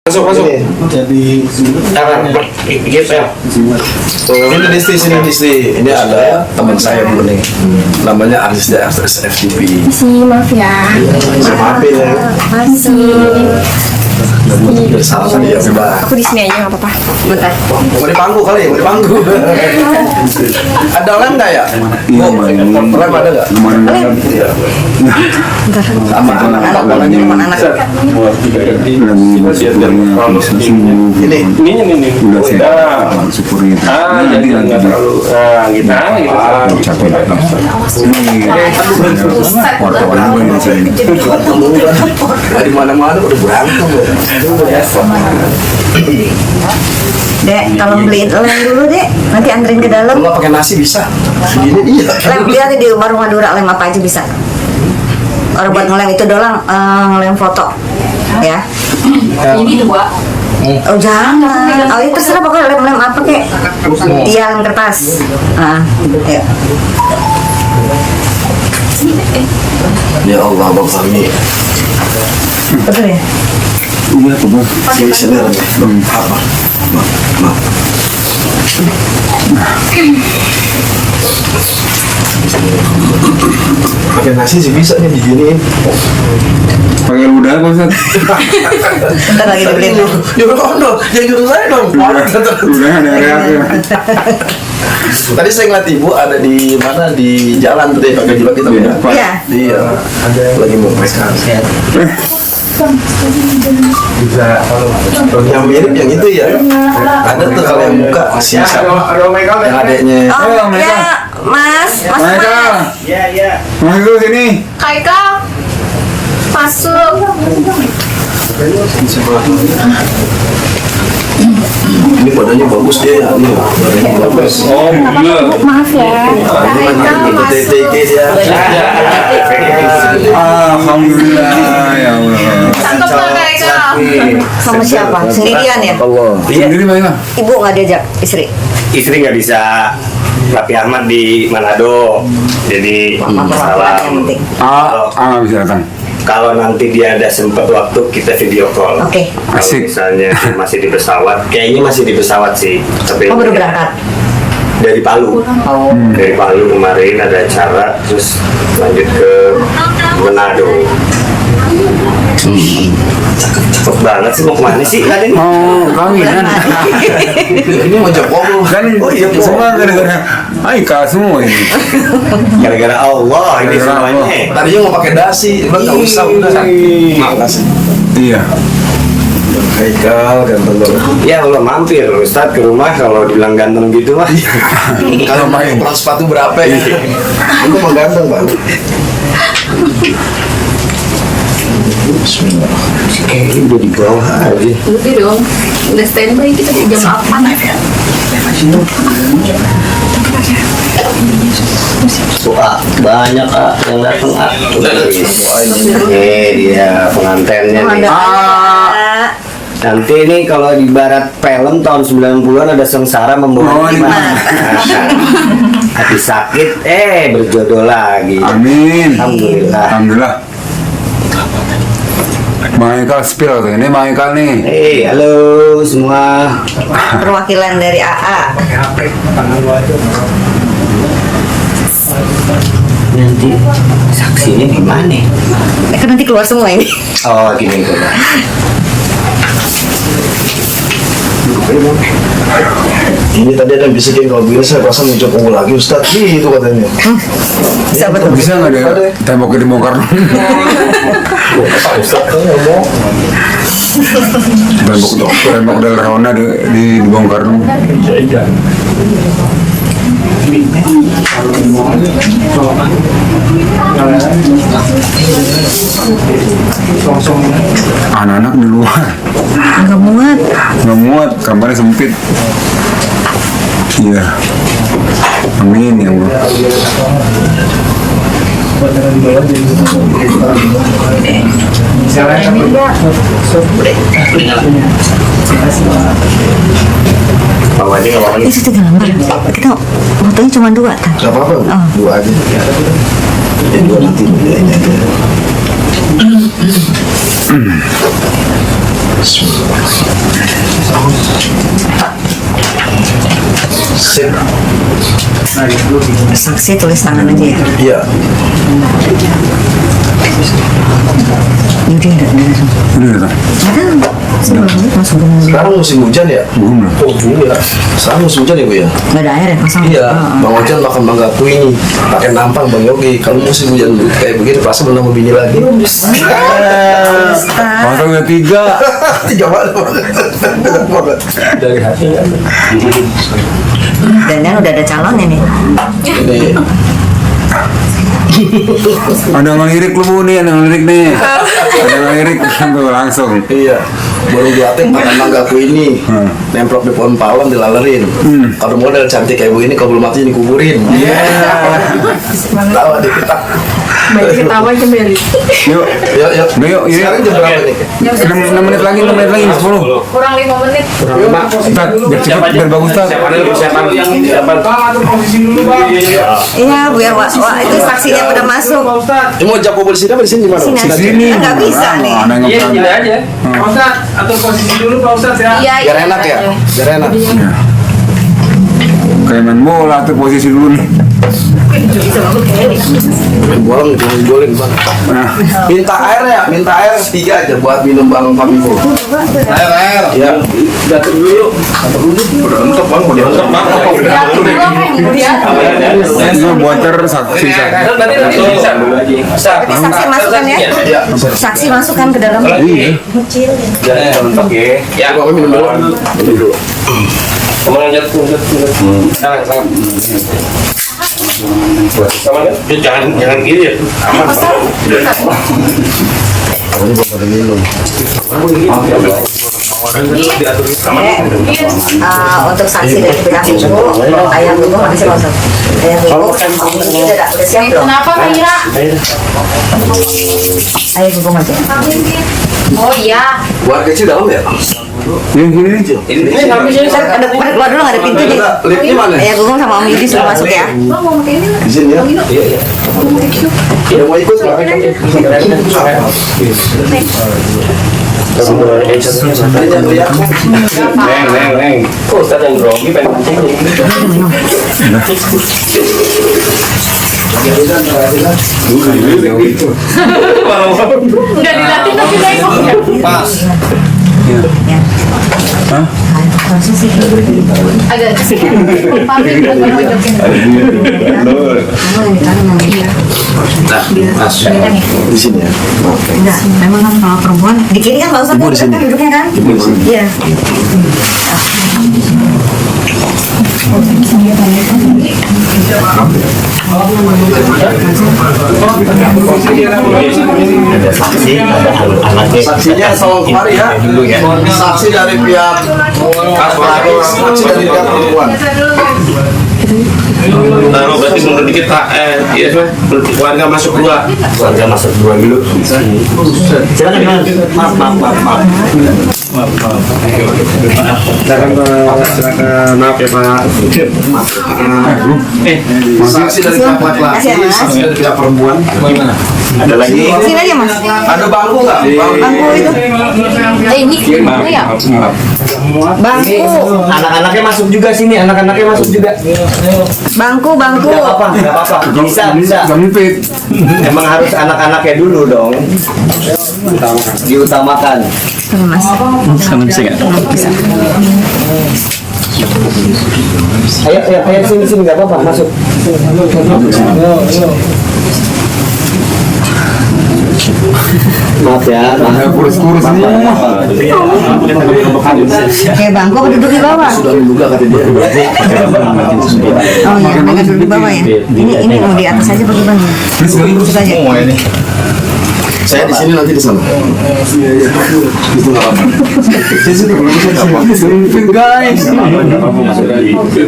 Masuk. Jadi Gitu ya. ini Disti. Ini ada teman saya dulu nih. Namanya artis FTP. Maaf ya. Saya maafin ya. Masih. Salah kan dia sudah. Aku di sini aja nggak apa-apa. Bentar. Mau dipangku kali, mau dipangku. Ada lem nggak ya? Iya, Lem ada nggak? Iya. Sama anak-anak bolanya sama anak. Ini udah saya syukuri Jadi nggak terlalu capek di mana-mana udah berantem. Dek, tolong beliin lem dulu, Dek. Nanti anterin ke dalam. Kalau pakai nasi bisa. Begini iya. Lem lihat di rumah Dura, lem apa aja bisa. Orang buat ngelem itu doang, ngelem foto. Ya. Ini 2. Oh jangan. Oh itu terserah pokoknya lem apa kek. Tiang kertas. Ya. Ya Allah, Bang Sami. Betul ya? iya betul Sini sini apa? Nah. Pakai nasi sih bisa nih diginiin. pakai ludah Pak Ustaz. Bentar lagi dibeliin. Nyuruh kono, jangan nyuruh saya dong. Ludah ada reaknya. Tadi saya ngeliat ibu ada di mana di jalan tuh deh pakai jilbab hitam ya. Iya. Iya. Lagi mau makan. Yang mirip yang itu ya. Ada tuh kalau yang buka siapa? Yang adeknya. Oh ya, Mas. Mas itu sini. Kaika. Masuk. Ini badannya bagus dia ya. Ini badannya bagus. Oh, iya. Maaf ya. Ini TTG dia. Alhamdulillah ya Allah. Cakep lah Kaika. Sama siapa? Sendirian ya? Sendiri mana? Ibu nggak diajak istri? Istri nggak bisa. Raffi Ahmad di Manado, jadi masalah. Yang penting. Nggak bisa datang. Kalau nanti dia ada sempat waktu kita video call. Oke. Kalau Asik. misalnya masih di pesawat, kayaknya masih di pesawat sih. Tapi Oh baru berangkat. dari Palu. Oh. Dari Palu kemarin ada acara, terus lanjut ke Manado. Cepet banget sih, mau kemana sih kalian? Oh, kawinan. Ini mau Jokowi. Kan semua gara-gara Aika semua ini. Gara-gara Allah ini Gara-gara semuanya. Allah. Tadinya mau pakai dasi, udah nggak usah udah. Makasih. Iya. Haikal ganteng banget. Ya Allah mampir Ustadz ke rumah kalau dibilang ganteng gitu mah. Kalau main ukuran sepatu berapa ya? Itu mah ganteng banget. Bismillahirrahmanirrahim. Kayaknya udah di bawah aja. Udah dong. Udah standby kita di jam 8. Suka banyak yang datang dia pengantennya nih. Nanti ini kalau di barat film tahun 90-an ada sengsara membawa hikmah. Hati sakit berjodoh lagi. Amin. Alhamdulillah. Alhamdulillah. Maikal spill tuh. Ini Maikal nih. Halo semua. Perwakilan dari AA. Nanti saksinya gimana? Kan nanti keluar semua ini. Oh gini kok. Ini tadi ada yang bisikin kalau begini saya rasa mau Jokowi lagi Ustaz. Itu katanya. Bisa betul. Bisa nggak ada temboknya dibongkar? Pak Ustaz kan ngomong. Tembok dari Rona dibongkar. Anak-anak di luar nggak muat, kamarnya sempit. Iya, amin ya Allah. Bawa aja nggak apa-apa nih. Itu gambar. Kita fotonya cuma 2 kan? Gak apa-apa, dua aja. Ya dua nanti ini aja. Sip. Saksi tulis tangan aja ya. Iya. Yaudah, enggak. Ini kan. Ada. Sebelum masuk gunung. Sekarang musim hujan ya? Belum. Oh, belum ya. Sekarang musim hujan ya, Bu ya? Nggak ada air ya pasang. Iya, Bang Ojan makan mangga aku ini pakai nampang Bang Yogi. Kalau musim hujan kayak begini pasti belum nemu bini lagi. Pasangnya 3. Tiga banget. Dari hatinya. Dan udah ada calonnya nih. Ini Ada yang lirik lu Bu nih, ada yang lirik nih. Ada yang lirik tuh langsung. iya, baru diatek makan mangga aku ini, nemplok di pohon palem dilalerin. Kalau model cantik kayak bu ini, kalau belum mati dikuburin. Iya. Tawa dikit. Baik ketawa aja Meli. Yuk, Yuk, yuk. Yuk, yuk. Sekarang jam berapa nih? 6 menit lagi, 10. Kurang 5 menit. Ustaz, biar cepat, biar bagus Ustaz. Siapa Iya, biar wah itu saksinya udah masuk. Ini mau jam di sini apa di sini di mana? Sini aja. Sini. Nggak bisa nih. Ada yang Iya, ngeperan. gini aja. Pak Ustadz, atur posisi dulu Pak Ustadz ya. Iya, Biar enak ya, biar enak. Kayak main bola tuh posisi dulu nih. Bolong, jangan boleh bang. Nah, Minta air ya, minta air 3 aja buat minum bang Pamigo. Air. Ya. Datuk dulu. Udah untuk bang, udah untuk bang. ini buat saksi. Nanti bisa. Tapi saksi masukkan ya. Ya. Saksi masukkan ke dalam. Iya. Jangan untuk ya. Ya, Gua minum dulu. Minum dulu. sama lanjut. Sangat. Sama kan? Jangan gini ya. Aman. Ini buat pada minum. Untuk saksi dari bidang itu ayam itu habis masuk. Ayam itu ini udah siap belum? Kenapa Kak Ira? Ayam itu aja. Oh iya. Buat kecil dalam ya? Yang gini nih. Ini habis ini. Ada keluar dulu nggak ada pintu nih. Liftnya mana? Ayam Gugum sama Om Yudi suruh masuk ya. Lo mau pakai ini nggak? Di sini ya? Iya, iya. Udah mau ikut nggak? Tadi jatuh ya? Neng. Oh, Ustaz yang grogi pengen kencing. Nggak dilatih tapi nengoknya. Pas. Agak kesini. Pamit buat mojokin. Pas. Di sini ya? Oke. Enggak, memang kan kalau perempuan di kiri kan Pak Ustadz kan kan duduknya kan? Iya. Saksinya tolong kemari ya. Saksi dari pihak saksi dari pihak perempuan. Taruh berarti mundur dikit Pak. Iya, warga masuk dua. Warga masuk dua dulu. Silakan Mas. Maaf. Silakan maaf ya Pak. Saksi dari pihak laki-laki, Kasih ya, Mas. saksi dari pihak perempuan. Ada lagi. Sini aja Mas. Ada bangku nggak? Bangku itu. Ini gimana ya? Bangku. Anak-anaknya masuk juga sini, anak-anaknya masuk juga. Bangku. Enggak apa-apa. Bisa. Sempit. Emang harus anak-anaknya dulu dong. Diutamakan. Ini Mas. Ayo sini enggak apa-apa, masuk. Maaf ya, Kurus-kurus semua. Kayak bangku apa duduk di bawah? Sudah menduga kata dia. Oh iya, mereka duduk di bawah ya. Ini mau di atas aja pakai bang. Lurus aja. Saya di sini nanti di sana. Itu nggak apa-apa. Di situ belum bisa nggak apa-apa. Sempit guys.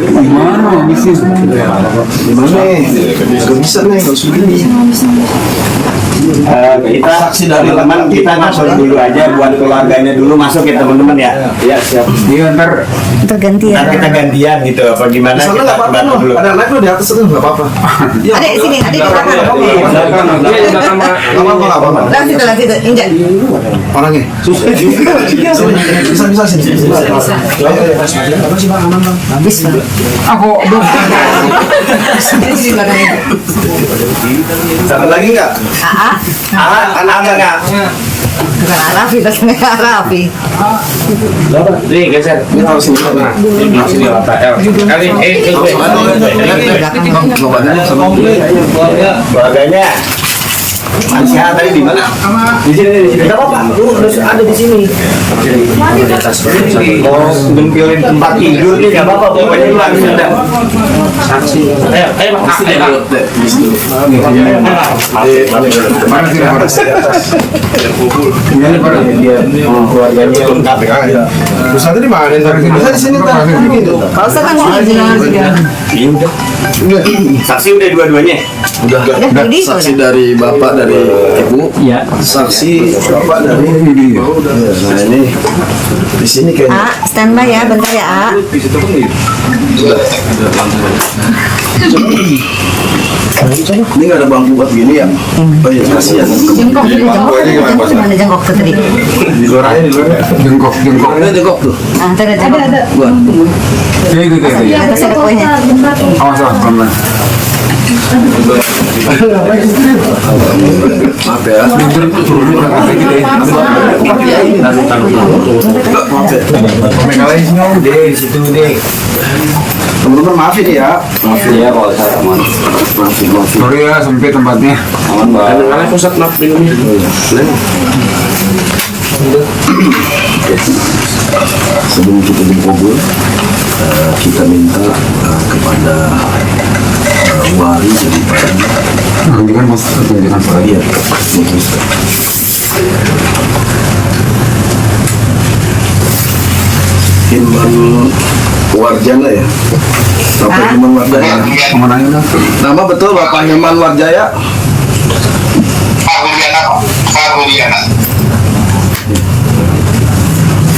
Gimana habisin? Gimana nih? Nggak bisa nih, harus begini. Kita Saksi dari teman-teman kita masuk dulu aja buat keluarganya dulu masuk ya teman-teman ya. Iya siap. Iya ntar Terganti ya. Ntar kita gantian gitu apa gimana Di sana kita nggak apa-apa bantu no. dulu. Ada live lo di atas itu nggak apa-apa. Iya, Ada di sini, ada di belakang. Nggak apa-apa, nggak apa-apa. Lah situ, injak. Orangnya susah. Bisa sini. Bisa. aku Di belakang itu. Satu lagi nggak? Anak nggak? Rafi, dasarnya Rafi. Nih geser. Ini harus sini. Nah, ini sini Pak. Kali Keluarganya. Masih tadi di mana? Di sini. Tidak apa-apa. Lu harus ada di sini. Oh, gempilin tempat tidur nih nggak apa-apa. Pokoknya lu harus ada. saksi. Ayo Pak. Ayo. mana sih orang ini pada Keluarganya lengkap. Bisa tadi mana? Bisa di sini kan? Kalau usah kan sini jangan. Saksi udah dua-duanya. Udah. Jadi Saksi dari bapak dari ibu. Iya. Saksi bapak dari Nah ini di sini kayaknya. Standby ya, bentar ya, Ini nggak ada bangku buat gini ya? Oh iya, kasihan. Jengkok, mana jengkok tuh tadi? Di luar aja, di luar. jengkok Ada jengkok tuh. Nah, ada jengkok. Buat. itu ya Atas ada kuenya. awas pelan Maaf ya. Maaf ya. Di situ deh. Teman-teman maafin ya. Maafin ya kalau saya aman. Maafin. sorry ya sempit tempatnya Aman banget. Kalian pusat maaf dulu nih. Sebelum kita dikubur, kita minta kepada wali daripada nanti kan mas tunjukkan lagi dia. Hilman Warjana ya? Bapak Hilman Warjaya. mana aja dah Nama betul Bapak Hilman Warjaya?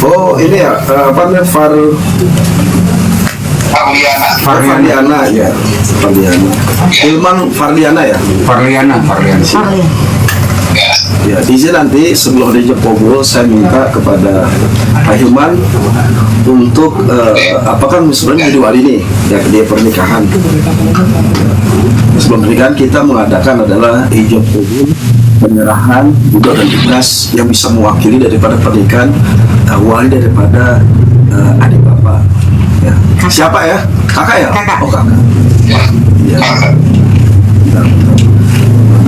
Oh ini ya, apa namanya? Farliana ya, Farliana. Hilman Farliana ya. Farliana Ya, izin nanti sebelum dijemput saya minta kepada Pak Hilman untuk apa kan sebenarnya jadi wali nih ya dia pernikahan. Sebelum pernikahan kita mengadakan adalah ijab kabul, penyerahan budak dan tugas yang bisa mewakili daripada pernikahan wali daripada adik bapak. Ya. Siapa ya? Kakak ya? Kakak. Oh kakak. Ya.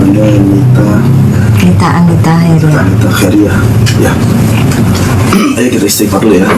Namanya Anita Heria. Anita Heria. Ya. Ayo kita istighfar dulu ya.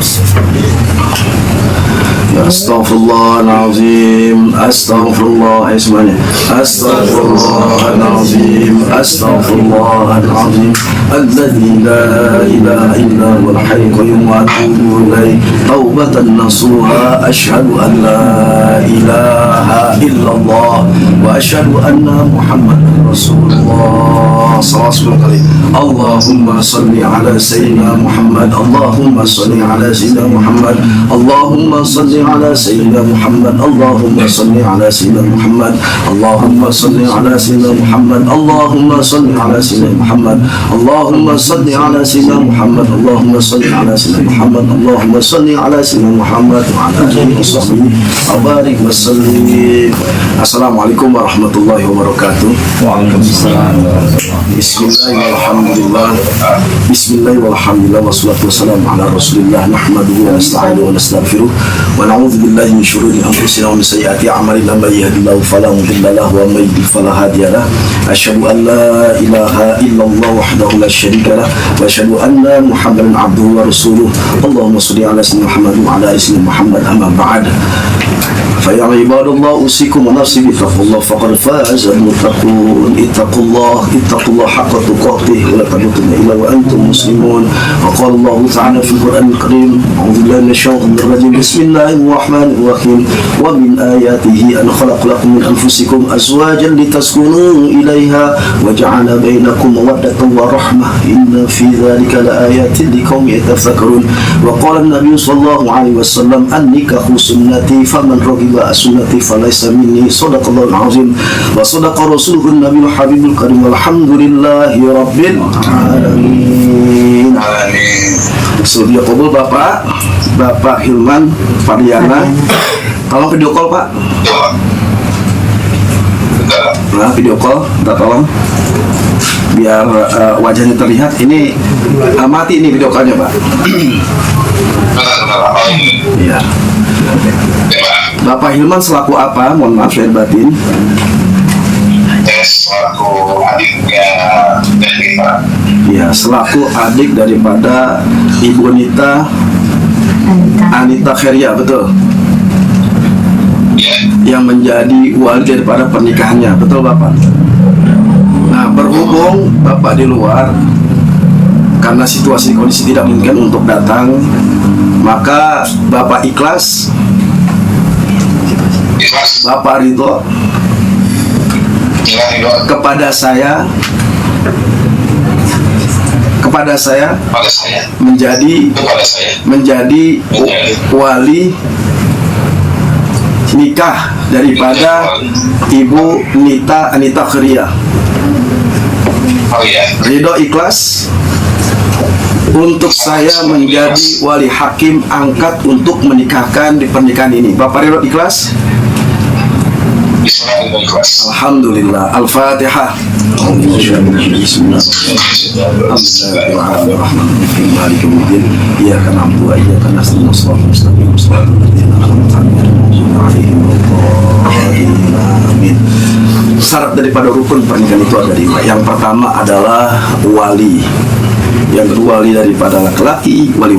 Ya astaghfirullahaladzim. Astaghfirullah. Ayo semuanya. Astaghfirullahaladzim. Astaghfirullahaladzim. Alladzi la ilaha illa huwal hayyul qayyum wa atubu ilaih. Taubatan nasuha. Ashhadu an la ilaha illallah wa ashhadu anna Muhammadan Rasulullah. Salam 10 kali. Allahumma salli ala sayyidina Muhammad. Allahumma salli ala sayyidina Muhammad. Allahumma salli ala sayyidina Muhammad. Allahumma salli ala sayyidina Muhammad. Allahumma salli ala sayyidina Muhammad. Allahumma salli ala sayyidina Muhammad. Allahumma salli ala sayyidina Muhammad. Allahumma salli ala sayyidina Muhammad. Allahumma salli ala sayyidina Muhammad wa ala alihi wa sahbihi wa barik wa sallim. Assalamualaikum warahmatullahi wabarakatuh. Waalaikumsalam. Bismillahirrahmanirrahim. Bismillahirrahmanirrahim. Wassalatu wassalamu ala Rasulillah. Nahmaduhu wa nasta'inuhu wa nastaghfiruh. Wa na'udzu billahi min syururi anfusina wa min sayyiati a'malina. May yahdihillahu fala mudilla lahu wa may yudlil fala hadiya lahu. Asyhadu an la ilaha illallah wahdahu la syarika lahu wa asyhadu anna Muhammadan abduhu wa rasuluh. Allahumma shalli ala sayyidina Muhammad wa ala ali sayyidina Muhammad. Amma ba'd. فيا عباد الله أوصيكم ونفسي بتقوى الله فقد فاز المتقون اتقوا الله حق تقاته ولا تموتن إلا وأنتم مسلمون وقال الله تعالى في القرآن الكريم أعوذ بالله من الشيطان الرجيم بسم الله Bismillahirrahmanirrahim. Wa min ayatihi an khalaqa lakum min anfusikum azwajan litaskunu ilaiha wa ja'ala bainakum mawaddatan wa rahmah. Inna fi dzalika laayatin liqaumin yatafakkarun. Wa qala an-nabiy sallallahu alaihi wasallam an-nikahu sunnati faman raghiba sunnati falaysa minni. Shadaqallahul azim wa shadaqa rasuluhun nabiyul habibul karim. Walhamdulillahi rabbil alamin. Sudah kabul Bapak Hilman Pariana. Tolong video call Pak. Nah, video call, kita tolong biar wajahnya terlihat. Ini mati ini video callnya Pak. Iya. Bapak Hilman selaku apa? Mohon maaf saya batin. Selaku adiknya Nita. Ya, selaku adik daripada Ibu Anita Kheria, betul? Ya. Yang menjadi wali daripada pernikahannya, betul Bapak? Nah, berhubung Bapak di luar karena situasi kondisi tidak mungkin untuk datang, maka Bapak ikhlas, Bapak ridho kepada saya menjadi wali nikah daripada Ibu Anita Kheria. Oh iya. Ridho ikhlas untuk saya menjadi wali hakim angkat untuk menikahkan di pernikahan ini. Bapak ridho ikhlas? Alhamdulillah. Al-Fatihah. Syarat daripada rukun pernikahan itu ada 5. Yang pertama adalah wali. Yang kedua wali daripada laki-laki, wali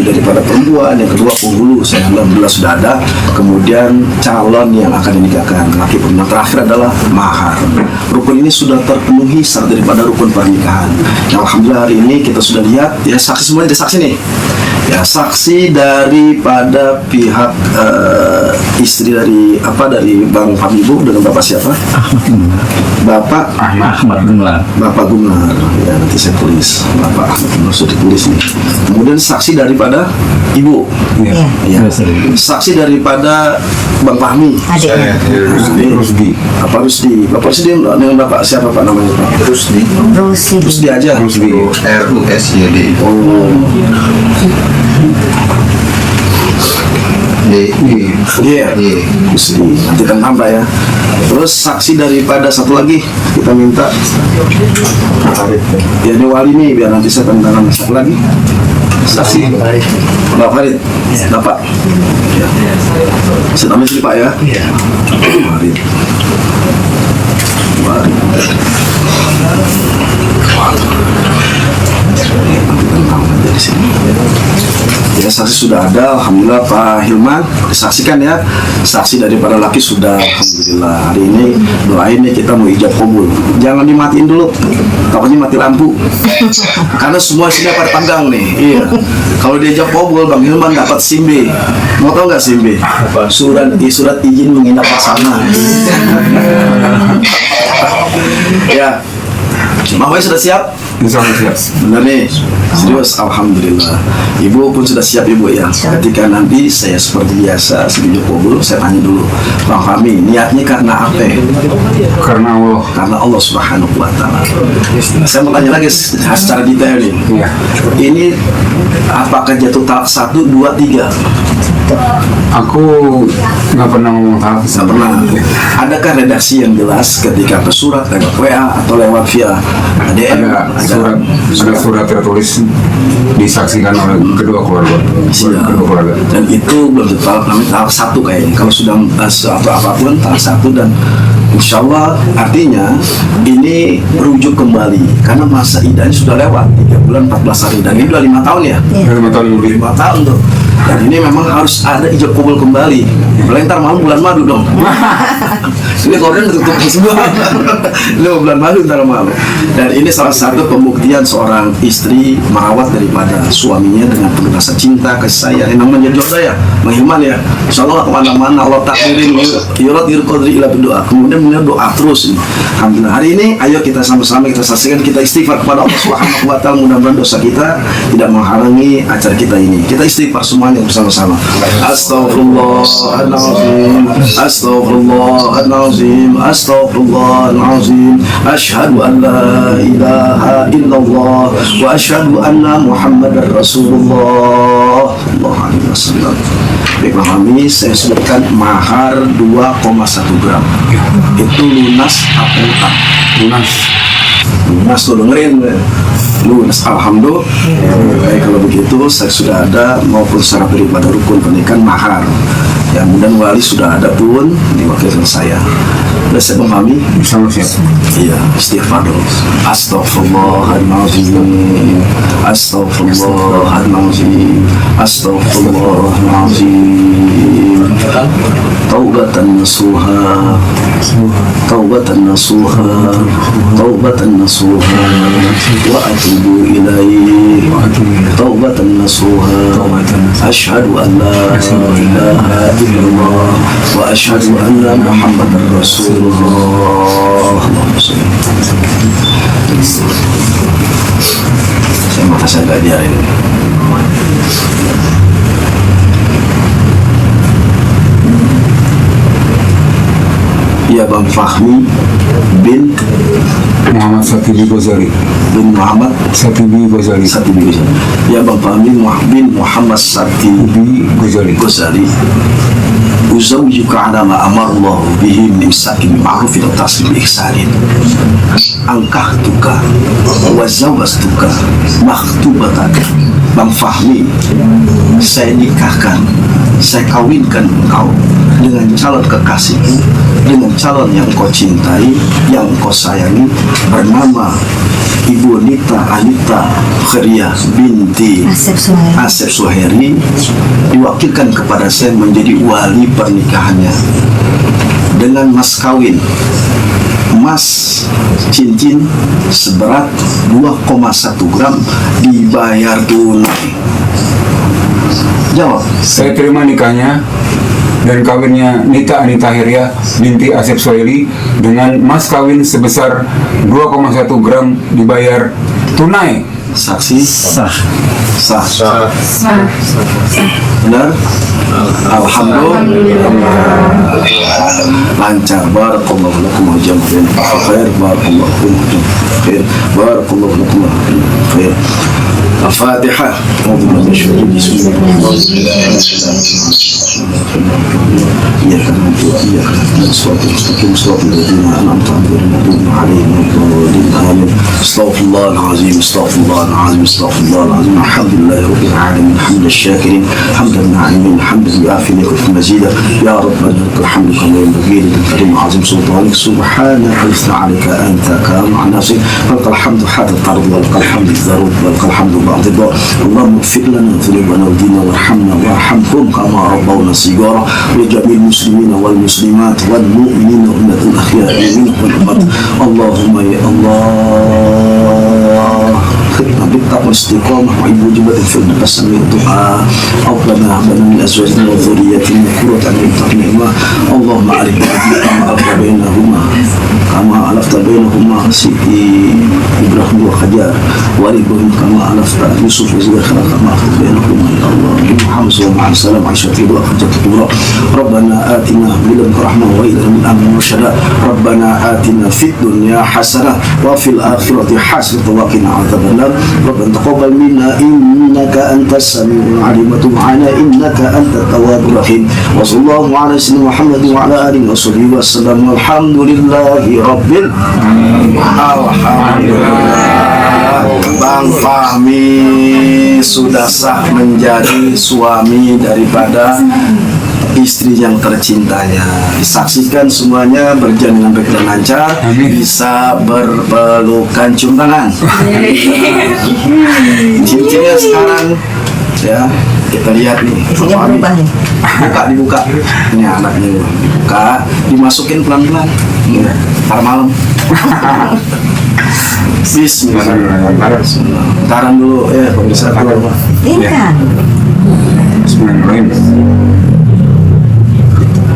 daripada perempuan. Yang kedua penghulu, alhamdulillah sudah ada. Kemudian calon yang akan dinikahkan, laki perempuan. Terakhir adalah mahar. Rukun ini sudah terpenuhi syarat daripada rukun pernikahan. Nah, alhamdulillah hari ini kita sudah lihat ya, saksi semuanya ada saksi nih. Ya, saksi daripada pihak istri dari Bang Habibu dengan Bapak siapa? Bapak Ahmad Gumlar. Bapak Gumlar. Ya, nanti saya tulis Bapak Ahmad Gumlar, sudah ditulis nih. Kemudian saksi daripada Ibu. Iya. Ya. Saksi daripada Bang Fahmi. Adiknya. Rusdi. Bapak Rusdi. Bapak Rusdi dengan Bapak siapa Pak namanya Pak? Rusdi. Rusdi aja. Rusdi. RUSYD. Oh. Iya, Rusdi. Nanti kan tambah ya. Terus saksi daripada satu lagi kita minta. Ya, ini wali nih biar nanti saya tanda nama satu lagi. Saksi Bapak Farid. Bapak. Ya. Saya tambah sini Pak ya. Farid. Dari sini. Ya, saksi sudah ada, alhamdulillah. Pak Hilman disaksikan ya, saksi daripada laki sudah, alhamdulillah. Hari ini doain nih, kita mau ijab kabul. Jangan dimatiin dulu, takutnya mati lampu. Karena semua sini pada panggang nih. Iya. Kalau dia ijab kabul, Bang Hilman dapat SIM B. Mau tau nggak SIM B? Surat izin menginap pasangan. Ya. Mamanya sudah siap? Insyaallah siap. Benar nih, serius, alhamdulillah. Ibu pun sudah siap Ibu ya. Ketika nanti saya seperti biasa sebelum kabul, saya tanya dulu, Bang Fahmi, niatnya karena apa? Karena Allah. Karena Allah Subhanahu Wa Taala. Saya mau tanya lagi secara detail nih. Iya. Ini apakah jatuh tahap 1, 2, 3? Aku nggak pernah ngomong tahap. Nggak pernah. Adakah redaksi yang jelas ketika ke surat lewat WA atau lewat via DM? Ada surat tertulis disaksikan oleh kedua keluarga. Dan itu belum tahap 1 kayaknya. Kalau sudah apapun tahap 1, dan insya Allah artinya ini merujuk kembali karena masa idahnya sudah lewat 3 bulan 14 hari, dan ini sudah 5 tahun ya. 5 tahun lebih. 5 tahun tuh. Dan ini memang harus ada ijab kabul kembali. Ntar malam bulan madu dong. Ini korden tutup semua. Lo bulan madu ntar malam. Dan ini salah satu pembuktian seorang istri merawat daripada suaminya dengan penuh rasa cinta, kasih sayang. Yang namanya jodoh ya, menghilman ya. Insya Allah kemana-mana Allah takdirin yurat yurkodri ila berdoa. Kemudian beliau doa terus. Alhamdulillah. Hari ini ayo kita sama-sama kita saksikan, kita istighfar kepada Allah Subhanahu wa taala. Mudah-mudahan dosa kita tidak menghalangi acara kita ini. Kita istighfar semuanya bersama-sama. Astaghfirullahaladzim, astaghfirullahaladzim, astaghfirullahaladzim. Asyhadu an la ilaha illallah wa asyhadu anna Muhammadar Rasulullah. Allahu alaihi wasallam. Baik Pak Fahmi, saya sebutkan mahar 2,1 gram. Itu lunas apa utang? Lunas tuh dengerin. Lunas, alhamdulillah. Baik, kalau begitu saya sudah ada maupun syarat daripada rukun pernikahan mahar. Ya, kemudian wali sudah ada pun diwakilkan saya. Sudah saya memahami? Iya, istighfar dulu. Astaghfirullahaladzim, astaghfirullahaladzim, astaghfirullahaladzim. Taubatan nasuha, taubatan nasuha, taubatan nasuha, wa atubu ilaih, taubatan nasuha. Asyhadu an la ilaha illallah wa asyhadu anna Muhammadar Rasulullah. Saya mata saya gak diarin. Ya Bang Fahmi bin Muhammad Satibi Ghazali. bin Muhammad Satibi Ghazali. Satibi Ghazali. Ya Bang Fahmi bin Muhammad Satibi Ghazali. Ghazali. Uzawjuka ala ma amarallahu bihi min imsakin ma'rufin wa taslim ihsanin. Angkahtuka wa zawastuka makhtubatan. Bang Fahmi, saya nikahkan, saya kawinkan engkau dengan calon kekasihku, dengan calon yang kau cintai, yang kau sayangi, bernama Ibu Anita Khairiyah binti Asep Suhairi, diwakilkan kepada saya menjadi wali pernikahannya dengan mas kawin emas cincin seberat 2,1 gram dibayar tunai. Jawab. Saya terima nikahnya dan kawinnya Nita Anita Khairiyah binti Asep Suhairi dengan mas kawin sebesar 2,1 gram dibayar tunai. Saksi sah. Benar? Alhamdulillah. Lancar. Barakallahu lakum wa jami'an khair. Barakallahu lakum khair. Barakallahu lakum khair. Al-Fatihah. Astaghfirullahaladzim, astaghfirullahaladzim, astaghfirullahaladzim. Alhamdulillahi rabbil alamin, hamdan syakirin, hamdan na'imin, hamdan yu'afi nikmat mazida. Ya Rabbana lakal hamdu kama yanbaghi lil karim azim sultanik. Subhanaka ista'alika anta kama nafsi. Lakal hamdu hatta tarda, lakal hamdu dharud, lakal hamdu ba'd dhar. Allahumma ighfir lana dhunubana wa dina warhamna warhamhum kama rabbawna sigara. Wa jami'il muslimina wal muslimat wal mu'minina wal akhya'i minhum wal amwat. Allahumma ya Allah, khidna bittaqwa istiqamah wa ibujibatin fil nafsami du'a. Rabbana hab lana min azwajina wa dhurriyyatina qurrata a'yun. Allahumma arina kama bainahuma kama alafta bainahuma siti Ibrahim wa Hajar wa Ibrahim kama alafta Yusuf wa Zulaikha kama alafta bainahuma ya Allah. Muhammad sallallahu alaihi wasallam aisyati wa khadijat kubra. Rabbana atina min ladunka rahmah wa hab lana min amrina rashada. Rabbana atina fid dunya hasanah wa fil akhirati hasanah wa qina adzabannar. Rabbana taqabbal minna innaka antas samiul alim wa tub 'alaina innaka antat tawwabur rahim. Wa sallallahu ala sayyidina Muhammad wa ala alihi wa sahbihi wa sallam. Alhamdulillahi rabbil alamin. Alhamdulillah. Bang Fahmi sudah sah menjadi suami daripada istri yang tercintanya. Disaksikan semuanya berjalan dengan baik dan lancar. Bisa berpelukan, cium tangan. Cincinnya sekarang ya kita lihat nih. Isinya Bapak Hamid. berubah nih. Dibuka. Ini anaknya buka, dimasukin pelan-pelan. Ntar malam. Bismillahirrahmanirrahim. Taran dulu ya pemirsa dulu. Ikan. Bismillahirrahmanirrahim.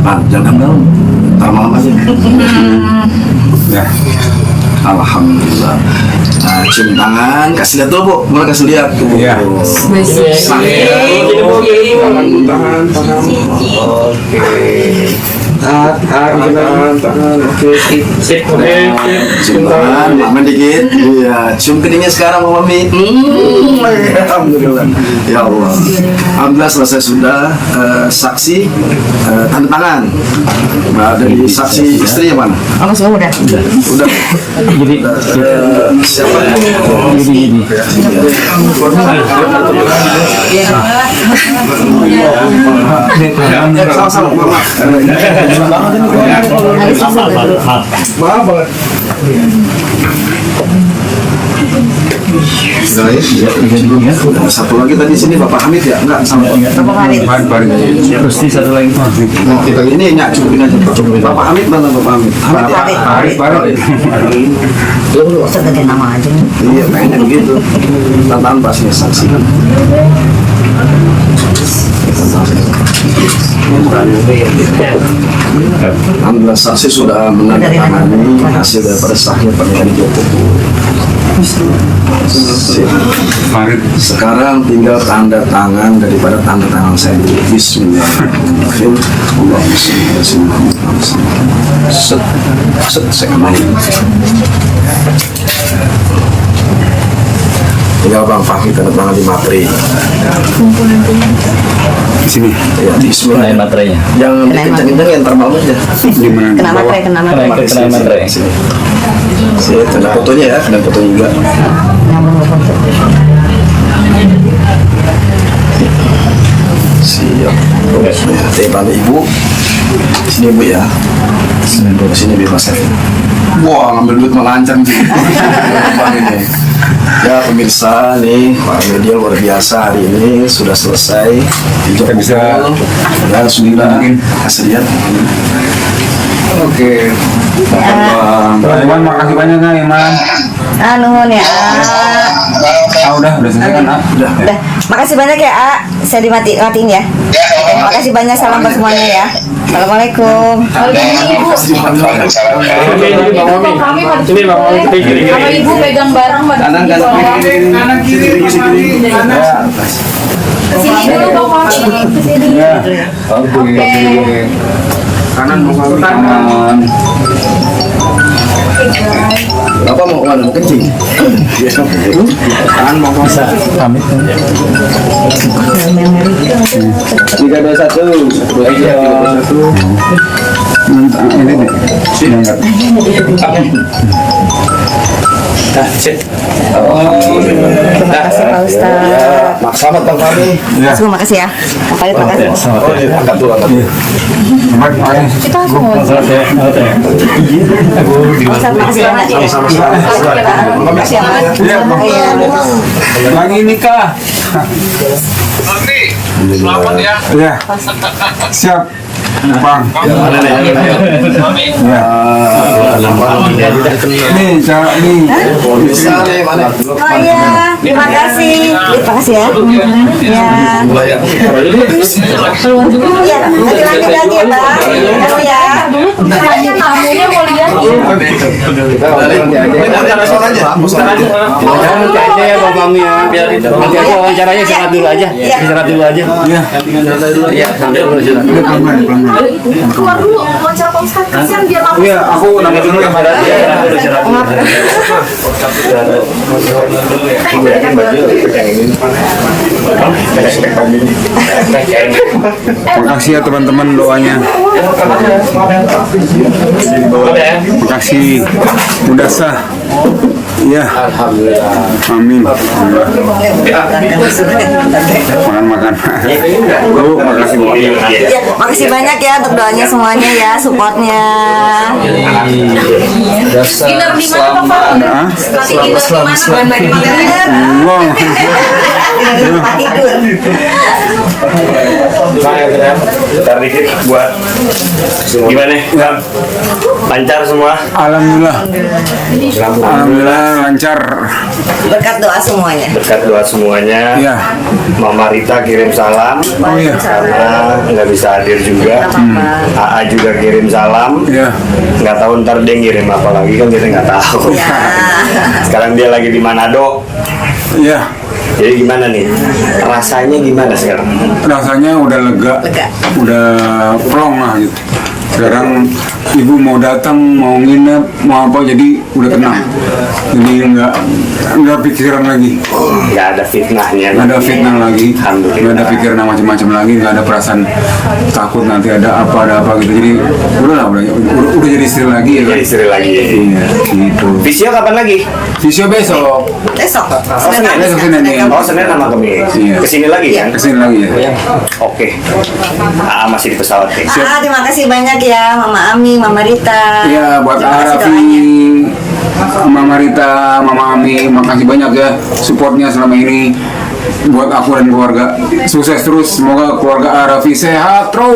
Bang, jangan malam. Ntar malam aja. Ya. Alhamdulillah. Nah, cium tangan, kasih lihat dulu bu, mulai kasih lihat tuh. Iya. Tangan. Oke. Tangan. Oke. Sip. Cium tangan, mama dikit. Iya, cium keningnya sekarang Mami. Alhamdulillah. Ya Allah. Alhamdulillah selesai sudah. Saksi tanda tangan. Nah, dari saksi istrinya mana? Oh, semua udah. Udah. Siapa? Sama-sama, Mama. Satu lagi tadi sini Bapak Hamid ya? Enggak, sama Bapak Hamid. Pasti satu lagi. kita ini nyak cukupin aja. Bapak Hamid mana Bapak Hamid? Hamid ya? Sebagai nama aja. Iya, kayaknya begitu. Tantangan pasnya saksi. Alhamdulillah saksi sudah menandatangani hasil daripada sahnya pernikahan Joko. Farid. Sekarang tinggal tanda tangan daripada tanda tangan saya dulu. Bismillahirrahmanirrahim. Allahumma shalli ala sayyidina Muhammad. Set, saya kembali. Tinggal Bang Fahmi tanda tangan di materi. Di sini. Ya, Bismillah. Materainya. Jangan dikencang-kencang ya, ntar malam aja. Di mana? Kena materai, kena materai. Kena materai. Sini. Sini, ada fotonya ya, ada fotonya juga. Siap. Tepan Ibu. Sini Bu ya. Sini bebas ya. Wah, ngambil duit melancar nih. Ya pemirsa nih, Pak Media luar biasa hari ini sudah selesai. Kita bisa dan sudah kasih lihat. Oke. Iman, makasih banyak ya Iman. Nuhun ya. Udah selesai kan? Udah. Udah. Makasih banyak ya, A. Saya matiin ya. Makasih banyak, salam buat semuanya ya. Assalamualaikum. Sama ibu pegang barang Kanan kiri. Kesini dulu Bang Fahmi. Kesini. Ya. Oke. Kanan mau kanan. Apa mau kemana? Mau kencing? Kanan mau bisa. Pamit. 3, 2, 1. Ini nih. Sini enggak. Terima kasih Pak Ustadz. Selamat Bang Fahmi. Ya. Terima kasih ya. Pak Farid, makasih. Oh iya, angkat dulu. Kita langsung mau. Ustadz, makasih banyak ya. Makasih ya, Mas. Iya, Bang. Iya. Lagi nikah. Selamat ya. Ya. Siap. Bang. Ya. Ini cara ini. Bisa nih, mana? Oh iya, terima kasih. Terima kasih ya. Ya. Keluar juga. Iya, nanti lanjut lagi ya, Bang. Kamu ya. Hanya tamunya mau lihat. aja ya Bang Fahmi ya. Biar nanti aja wawancaranya istirahat dulu aja. Istirahat dulu aja. Iya. Iya, sampai dulu istirahat. Pelan-pelan. Keluar dulu. Wawancara Pak Ustadz. Kasihan biar lama. Iya, aku nambah dulu ya. Makasih ya teman-teman doanya. Makasih. Udah sah. Ya, Alhamdulillah. amin. Makan. Bu, makasih Bu. Ya, makasih banyak ya untuk doanya semuanya ya, supportnya. Dinner di mana Pak? Hah? Dinner di mana? Wow. Tempat tidur. Bentar dikit buat gimana? Bang? Lancar semua? Alhamdulillah. Alhamdulillah lancar. Berkat doa semuanya. Berkat doa semuanya. Ya. Mama Rita kirim salam Oh iya. karena nggak bisa hadir juga. AA juga kirim salam. Ya. Nggak tahu ntar dia ngirim apa lagi kan kita nggak tahu. Ya. Sekarang dia lagi di Manado. Ya. Jadi gimana nih? Rasanya gimana sekarang? Rasanya udah lega. Udah plong lah gitu. Sekarang ibu mau datang, mau nginep, mau apa, jadi udah tenang. Jadi nggak pikiran lagi. Nggak ada fitnahnya. Nggak ada fitnah lagi, Alhamdulillah. nggak ada pikiran macam-macam lagi, nggak ada perasaan takut nanti ada apa gitu. Jadi udah jadi istri lagi ya kan? Jadi istri lagi. Iya, gitu. Visio kapan lagi? Visio besok, Besok. Oh, Senin. besok Senin nih. Oh, Senin sama Kamis. Iya. Kesini lagi kan? Kesini lagi ya. Oke. AA masih di pesawat nih. Terima kasih banyak ya Mama Ami, Mama Rita. Iya, buat Terima kasih Arafi, doanya. Mama Rita, Mama Ami, makasih banyak ya supportnya selama ini buat aku dan keluarga. Sukses terus, semoga keluarga Arafi sehat terus.